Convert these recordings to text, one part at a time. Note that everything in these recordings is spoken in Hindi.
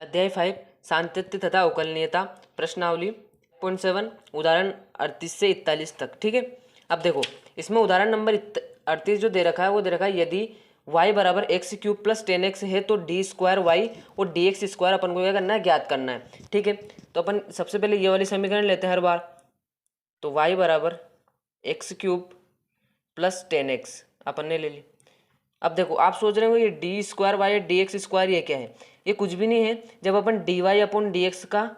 अध्याय 5 सातत्य तथा अवकलनीयता प्रश्नावली 0.7 उदाहरण 38 से 41 तक। ठीक है, अब देखो इसमें उदाहरण नंबर 38 जो दे रखा है वो दे रखा है यदि y बराबर एक्स क्यूब प्लस 10x है तो डी स्क्वायर वाई और डी एक्स स्क्वायर अपन को क्या करना है, ज्ञात करना है। ठीक है, तो अपन सबसे पहले ये वाली समीकरण लेते हैं हर बार। तो y बराबर एक्स क्यूब प्लस 10x अपन ने ले ली। अब देखो आप सोच रहे हो ये D square Y D x square ये क्या है, ये कुछ भी नहीं है। जब अपन D Y upon D x का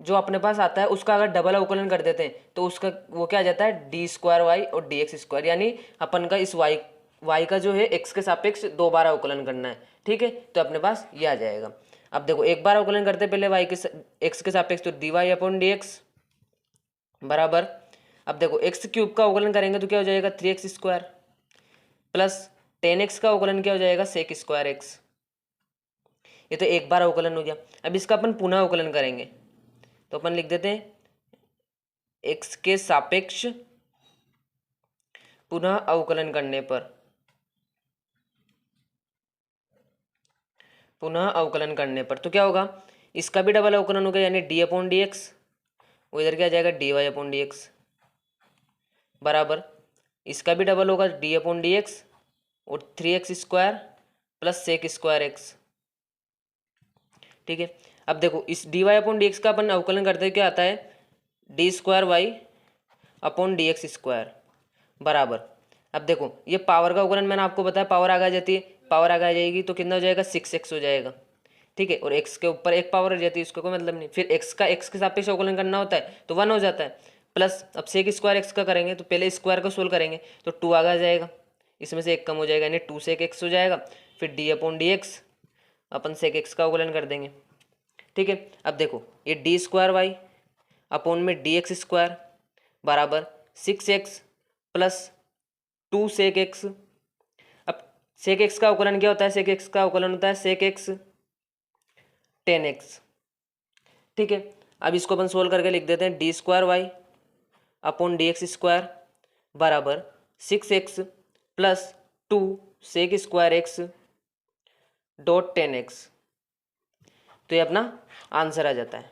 जो अपने पास आता है उसका अगर डबल अवकलन कर देते हैं तो उसका वो क्या आ जाता है, डी स्क्वायर वाई और डी एक्स स्क्वायर, यानी अपन का इस वाई का जो है एक्स के सापेक्ष 2 बार अवकलन करना है। ठीक है, तो अपने पास ये आ जाएगा। अब देखो एक बार अवकलन करते पहले वाई के एक्स के सापेक्ष, तो D Y upon D x बराबर, अब देखो एक्स क्यूब का अवकलन करेंगे तो क्या हो जाएगा 3x स्क्वायर प्लस 10x का अवकलन क्या हो जाएगा सेक स्क्वायर एक्स। ये तो एक बार अवकलन हो गया। अब इसका अपन पुनः अवकलन करेंगे तो अपन लिख देते हैं x के सापेक्ष पुनः अवकलन करने पर, तो क्या होगा, इसका भी डबल अवकलन हो गया यानी डी अपॉन डी एक्स, वो इधर क्या आ जाएगा d Y upon D x बराबर, इसका भी डबल होगा डी अपॉन डी एक्स और 3x square plus sec square x. ठीक है, अब देखो इस d Y upon D x का अपन अवकलन करते हैं क्या आता है, d square y upon D x square बराबर, अब देखो ये पावर का अवकलन मैंने आपको बताया, पावर आगे आ जाती है, पावर आगे आ जाएगी तो कितना हो जाएगा 6x हो जाएगा। ठीक है, और x के ऊपर एक पावर रह जाती है, उसका कोई मतलब नहीं। फिर x का x के सापेक्ष अवकलन करना होता है तो 1 हो जाता है, प्लस अब सेक स्क्वायर एक्स का करेंगे तो पहले स्क्वायर का सोल्व करेंगे तो 2 आगे आ जाएगा, इसमें से एक कम हो जाएगा यानी 2 सेक एक्स हो जाएगा। फिर डी अपॉन डी एक्स अपन सेक एक्स का अवकलन कर देंगे। ठीक है, अब देखो ये डी स्क्वायर वाई अपॉन में डी एक्स स्क्वायर बराबर 6x प्लस 2 सेक एक्स। अब सेक एक्स का अवकलन क्या होता है, सेक एक्स का अवकलन होता है सेक एक्स 10x। ठीक है, अब इसको अपन सोल्व करके लिख देते हैं d square y upon D x square बराबर 6x plus 2 sec square x dot 10x। तो ये अपना आंसर आ जाता है।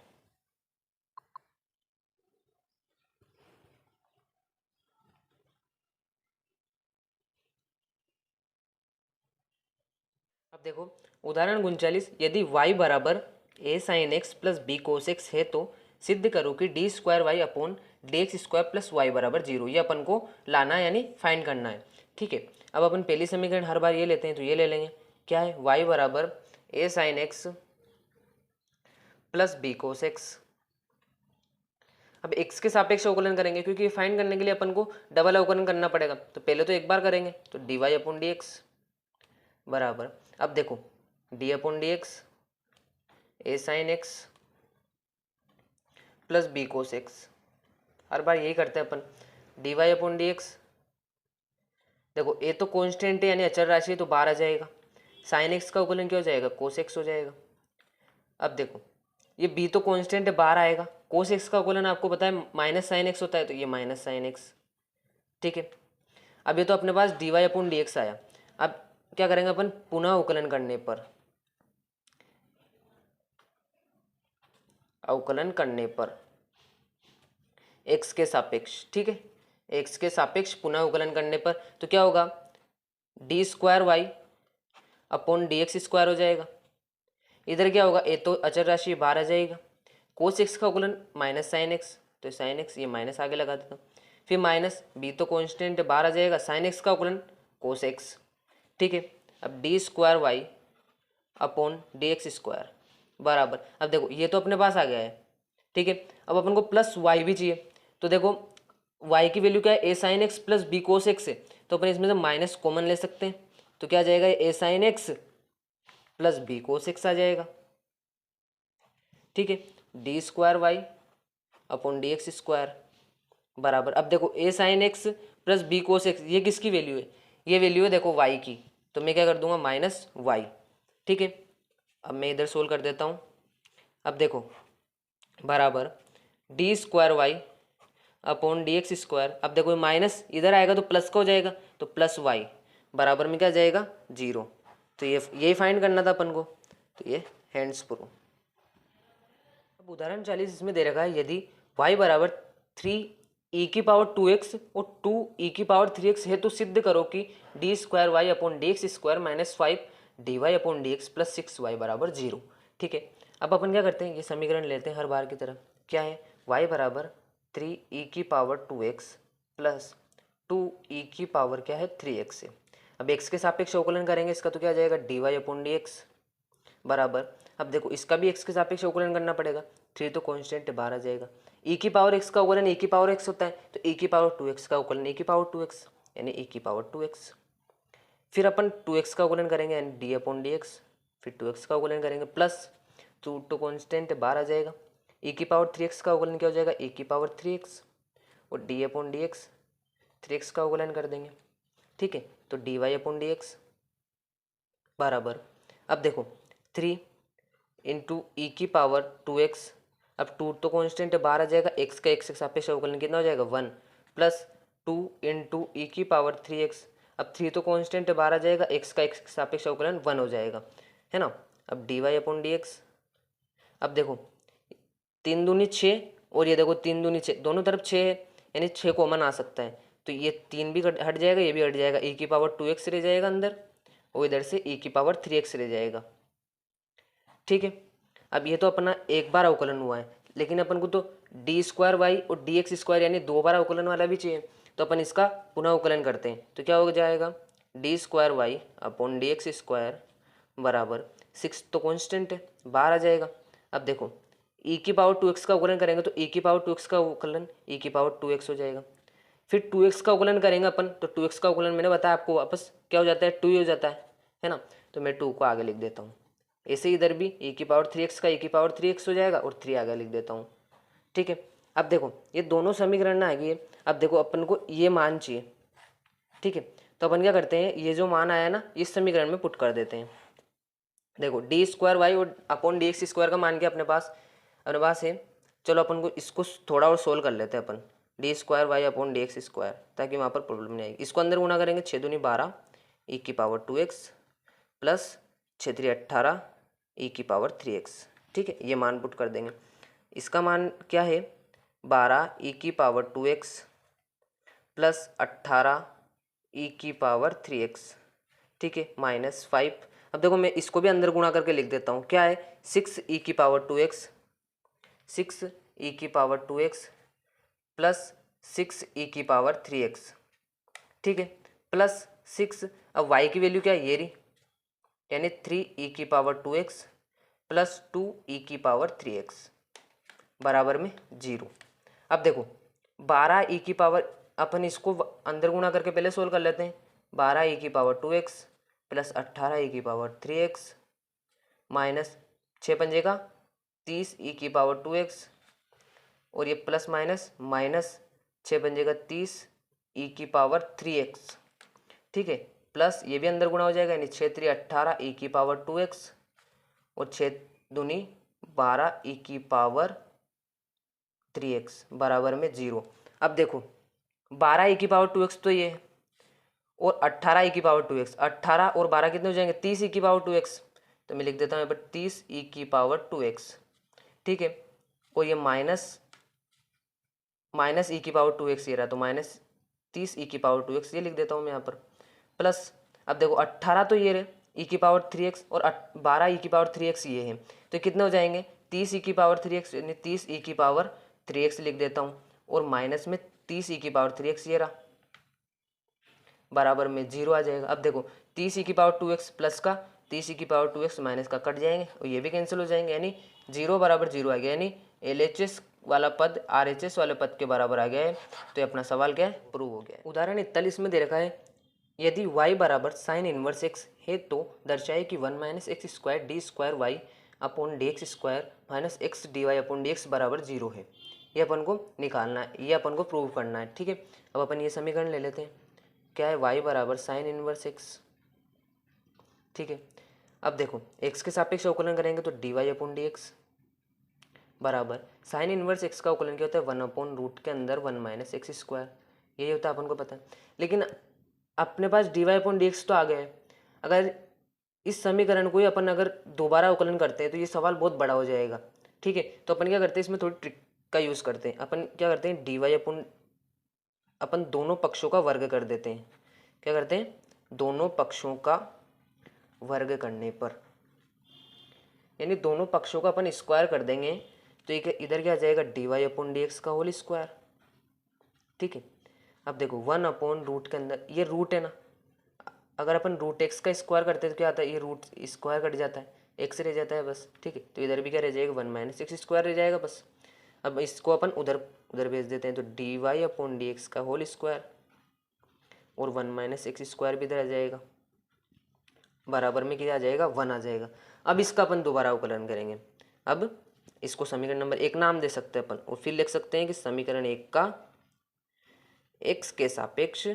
अब देखो उदाहरण 39, यदि y बराबर a sine x plus B cos x है तो सिद्ध करो कि d square y upon D x square plus y बराबर 0। ये अपन को लाना है यानी फाइंड करना है। ठीक है, अब अपन पहली समीकरण हर बार ये लेते हैं तो ये ले लेंगे, क्या है y बराबर a sine x plus B cos x. अब x के सापेक्ष अवकलन करेंगे क्योंकि फाइंड करने के लिए अपन को डबल अवकलन करना पड़ेगा, तो पहले तो एक बार करेंगे तो D Y upon D x बराबर, अब देखो D upon D X A sine x plus B cos X, हर बार यही करते हैं अपन। D Y upon D X, देखो ए तो कांस्टेंट है यानी अचर राशि है तो बाहर आ जाएगा, साइन एक्स का अवकलन क्या हो जाएगा कोस एक्स हो जाएगा। अब देखो ये बी तो कांस्टेंट है बाहर आएगा, कोस एक्स का अवकलन आपको पता है माइनस साइन एक्स होता है तो ये माइनस साइन एक्स। ठीक है, अब ये तो अपने पास D Y upon D X आया। अब क्या करेंगे अपन पुनः अवकलन करने पर, एक्स के सापेक्ष, ठीक है एक्स के सापेक्ष पुनः अवकलन करने पर तो क्या होगा d square y upon D x square हो जाएगा। इधर क्या होगा ए तो अचर राशि बाहर आ जाएगा, कोस एक्स का अवकलन माइनस साइन एक्स तो साइन एक्स ये माइनस आगे लगा देता हूँ, फिर माइनस बी तो कॉन्स्टेंट बाहर आ जाएगा, साइन एक्स का अवकलन कोस एक्स। ठीक है, अब d square y upon D x square बराबर, अब देखो ये तो अपने पास आ गया है। ठीक है, अब अपन को प्लस वाई भी चाहिए, तो देखो वाई की वैल्यू क्या है a sine x plus B cos x है, तो अपन इसमें से माइनस कॉमन ले सकते हैं तो क्या आ जाएगा a sine x plus B cos x आ जाएगा। ठीक है, d square y upon D x square बराबर, अब देखो a sine x plus B cos x ये किसकी वैल्यू है, ये वैल्यू है देखो वाई की, तो मैं क्या कर दूंगा माइनस वाई। ठीक है, अब मैं इधर सोल्व कर देता हूँ। अब देखो बराबर d square y upon D x square, अब देखो माइनस इधर आएगा तो प्लस का हो जाएगा तो प्लस वाई बराबर में क्या जाएगा 0। तो ये यही फाइंड करना था अपन को, तो ये हैंड्स प्रो। अब उदाहरण 40 इसमें दे रखा है यदि y बराबर 3e⁴x और 2e⁴3x है तो सिद्ध करो कि d²y/dx² - 5dy/dx + 6y बराबर 0। ठीक है, अब अपन क्या करते हैं, ये समीकरण लेते हैं हर बार की तरह। क्या है, y बराबर 3e⁴2x प्लस 2e⁴ क्या है 3x है। अब x के सापेक्ष अवकलन करेंगे इसका तो क्या आ जाएगा dy/dx बराबर, अब देखो इसका भी x के सापेक्ष अवकलन करना पड़ेगा, 3 तो कांस्टेंट है बाहर आ जाएगा। e⁴x का अवकलन e⁴x होता है तो e⁴2x का अवकलन e⁴2x यानी e⁴2x। फिर अपन 2x का अवकलन करेंगे यानी d/dx, फिर 2x का अवकलन करेंगे प्लस 2 तो कांस्टेंट है बाहर आ जाएगा। e⁴3x का अवकलन क्या हो जाएगा e⁴3x और d/dx 3x का अवकलन कर देंगे। ठीक है, तो dy/dx बराबर, अब देखो 3 इंटू e⁴2x, अब 2 तो कांस्टेंट है बाहर आ जाएगा, x का x के सापेक्ष अवकलन कितना हो जाएगा 1 प्लस 2 इंटू e⁴3x, अब 3 तो कांस्टेंट है बाहर आ जाएगा, x का x के सापेक्ष अवकलन 1 हो जाएगा, है ना। अब dy/dx, अब देखो 3 दूनी 6 और ये देखो 3 दूनी 6, दोनों तरफ 6 है यानी 6 कॉमन आ सकता है तो ये 3 भी हट जाएगा, ये भी हट जाएगा, e⁴2x रह जाएगा अंदर और इधर से e⁴3x रह जाएगा। ठीक है, अब ये तो अपना एक बार अवकलन हुआ है, लेकिन अपन को तो d² और dx² यानी 2 बार अवकलन वाला भी चाहिए, तो अपन इसका पुनः अवकलन करते हैं तो क्या हो जाएगा d²y/dx² बराबर 6 तो कांस्टेंट है बाहर आ जाएगा। अब देखो e⁴2x का अवकलन करेंगे तो e⁴2x का अवकलन e⁴2x हो जाएगा। फिर 2x का अवकलन करेंगे अपन तो 2x का अवकलन मैंने बताया आपको वापस क्या हो जाता है 2 ही हो जाता है ना, तो मैं 2 को आगे लिख देता हूँ। ऐसे इधर भी e⁴3x का e⁴3x हो जाएगा और 3 आगे लिख देता हूँ। ठीक है, अब देखो ये दोनों समीकरण ना आ गई है, अब देखो अपन को ये मान चाहिए। ठीक है, तो अपन क्या करते हैं, ये जो मान आया ना इस समीकरण में पुट कर देते हैं। देखो d² और dx² का मान क्या अपने पास है, चलो अपन को इसको थोड़ा और सोल्व कर लेते हैं अपन, d² dx² ताकि वहाँ पर प्रॉब्लम नहीं आएगी। इसको अंदर गुणा करेंगे 6 दूनी 12 e⁴2x प्लस 6 3 18 e⁴3x। ठीक है, ये मान पुट कर देंगे, इसका मान क्या है 12 e⁴2x प्लस 18 e⁴3x। ठीक है, -5, अब देखो मैं इसको भी अंदर गुणा करके लिख देता हूँ, क्या है 6 e⁴2x प्लस 6 e⁴3x। ठीक है, प्लस 6, अब y की वैल्यू क्या है ये रही यानी 3 e⁴2x प्लस 2 e⁴3x बराबर में 0। अब देखो 12 अपन इसको अंदर गुणा करके पहले सोल्व कर लेते हैं, 12 e⁴2x प्लस 18 e⁴3x माइनस 6 पंजे का 30 e⁴2x और ये प्लस माइनस 6 पंजे का 30 e⁴3x। ठीक है, प्लस ये भी अंदर गुणा हो जाएगा यानी 6 3 18 e⁴2x और 6 दूनी 12 e⁴3x बराबर में 0। अब देखो 12 e⁴2x तो ये है और 18 e⁴2x, 18 और 12 कितने हो जाएंगे 30 e⁴2x, तो मैं लिख देता हूँ यहाँ पर 30 e⁴2x। ठीक है, और ये माइनस e⁴2x ये रहा तो माइनस 30 e⁴2x ये लिख देता हूँ मैं यहाँ पर, प्लस अब देखो 18 तो ये रहे e⁴3x और 12 e⁴3x ये है तो कितने हो जाएंगे 30 e⁴3x यानी 30 e⁴3x लिख देता हूँ और माइनस में 30 e⁴3x ये रहा बराबर में 0 आ जाएगा। अब देखो 30 e⁴2x प्लस का 30 e⁴2x माइनस का कट जाएंगे और ये भी कैंसिल हो जाएंगे यानी 0 बराबर 0 आ गया, यानी LHS वाला पद RHS वाले पद के बराबर आ गया है। तो ये अपना सवाल क्या है प्रूव हो गया है। उदाहरण 41 में दे रखा है यदि y बराबर साइन इनवर्स x है तो दर्शाए कि 1 - x² d²y/dx² - x dy/dx बराबर 0 है। ये अपन को निकालना है, ये अपन को प्रूव करना है। ठीक है, अब अपन ये समीकरण ले लेते हैं, क्या है y बराबर साइन इनवर्स x। ठीक है, अब देखो x के सापेक्ष अवकलन करेंगे तो dy/dx बराबर साइन इनवर्स x का अवकलन क्या होता है 1/रूट के अंदर 1 - x², यही होता है अपन को पता है। लेकिन अपने पास dy/dx तो आ गया है, अगर इस समीकरण को ही अपन अगर दोबारा अवकलन करते हैं तो ये सवाल बहुत बड़ा हो जाएगा, ठीक है। तो अपन क्या करते हैं, इसमें थोड़ी ट्रिक का यूज़ करते हैं। अपन क्या करते हैं, dy अपन दोनों पक्षों का वर्ग कर देते हैं। क्या करते हैं, दोनों पक्षों का वर्ग करने पर, यानी दोनों पक्षों का अपन स्क्वायर कर देंगे तो इधर क्या आ जाएगा, dy अपॉन डी एक्स का होल स्क्वायर, ठीक है। अब देखो 1 अपॉन रूट के अंदर ये रूट है ना, अगर अपन रूट एक्स का स्क्वायर करते हैं तो क्या आता है, ये रूट स्क्वायर कट जाता है, एक्स रह जाता है बस, ठीक है। तो इधर भी क्या रह जाएगा, 1 माइनस एक्स स्क्वायर रह जाएगा बस। अब इसको अपन उधर उधर भेज देते हैं तो D Y upon D x का होल स्क्वायर और 1 माइनस एक्स स्क्वायर भी इधर आ जाएगा, बराबर में क्या आ जाएगा, 1 आ जाएगा। अब इसका अपन दोबारा अवकलन करेंगे। अब इसको समीकरण नंबर 1 नाम दे सकते हैं अपन और फिर लिख सकते हैं कि समीकरण 1 का एक्स के सापेक्ष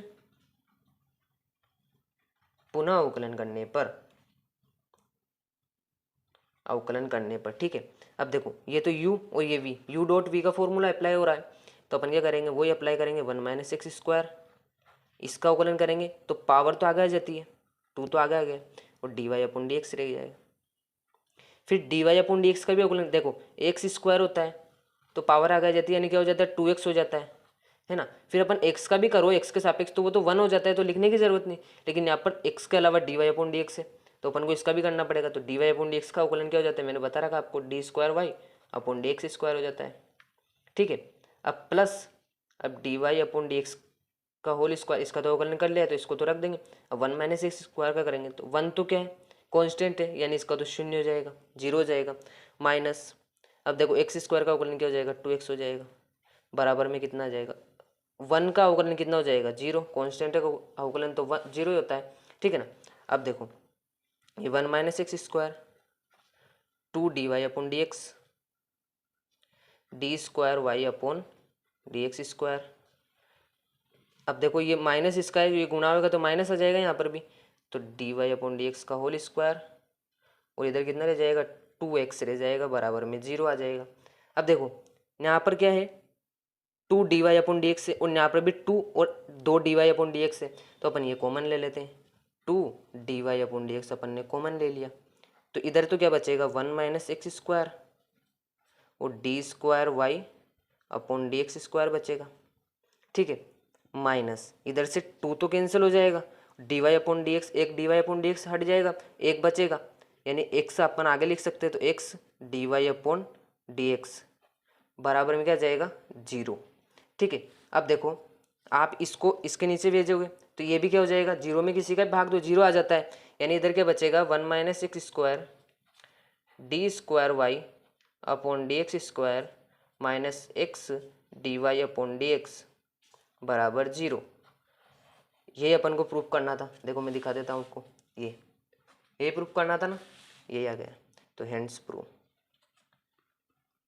पुनः अवकलन करने पर, ठीक है। अब देखो ये तो u और ये v, u डॉट v का फॉर्मूला अप्लाई हो रहा है, तो अपन क्या करेंगे, वही अप्लाई करेंगे, 1 माइनस एक्स स्क्वायर, इसका अवकलन करेंगे तो पावर तो आगे आ जाती है, 2 तो आगे आ गया और d Y upon D x रह जाएगा। फिर d Y upon D x का भी अवकलन, देखो एक्स स्क्वायर होता है तो पावर आगे आ जाती है, यानी क्या हो जाता है, 2x हो जाता है ना। फिर अपन x का भी करो, x के सापेक्ष तो वो तो 1 हो जाता है, तो लिखने की जरूरत नहीं। लेकिन यहाँ पर x के अलावा d Y upon D x है तो अपन को इसका भी करना पड़ेगा। तो D Y upon D x का अवकलन क्या हो जाता है, मैंने बता रखा आपको, d square y upon D x square हो जाता है, ठीक है। अब प्लस, अब d Y upon D x का होल स्क्वायर, इसका तो अवकलन कर लिया तो इसको तो रख देंगे। अब 1 माइनस एक्स स्क्वायर का करेंगे तो 1 तो क्या है, कांस्टेंट है, यानी इसका तो 0 हो जाएगा, 0 हो जाएगा, माइनस, अब देखो एक्स स्क्वायर का अवकलन क्या हो जाएगा, 2x हो जाएगा, बराबर में कितना आ जाएगा, 1 का अवकलन कितना हो जाएगा, 0, कांस्टेंट का अवकलन तो 0 ही होता है, ठीक है ना। अब देखो ये 1 minus x square 2 d Y upon D x, d square y upon D x square. अब देखो ये माइनस इसका है, ये गुणा होगा तो माइनस आ जाएगा यहाँ पर भी, तो D Y upon D x का होल स्क्वायर और इधर कितना रह जाएगा, 2x रह जाएगा, बराबर में 0 आ जाएगा। अब देखो यहाँ पर क्या है, 2 d Y upon D x है और यहाँ पर भी 2 और 2 d Y upon D x है, तो अपन ये कॉमन ले लेते हैं, 2 d Y upon D x अपन ने कॉमन ले लिया, तो इधर तो क्या बचेगा, 1 माइनस एक्स स्क्वायर और d square y upon D x square बचेगा, ठीक है, माइनस इधर से 2 तो कैंसिल हो जाएगा, d Y upon D x, एक d Y upon D x हट जाएगा, एक बचेगा, यानी एक्स अपन आगे लिख सकते हैं, तो x d Y upon D x बराबर में क्या जाएगा, 0, ठीक है। अब देखो आप इसको इसके नीचे भेजोगे तो ये भी क्या हो जाएगा, 0 में किसी का भाग दो 0 आ जाता है, यानी इधर क्या बचेगा, 1 minus x square d square y upon D x square minus x d Y upon D x बराबर 0। ये अपन को प्रूफ करना था, देखो मैं दिखा देता हूँ आपको, ये प्रूफ करना था ना, ये आ गया, तो हेंस प्रूफ।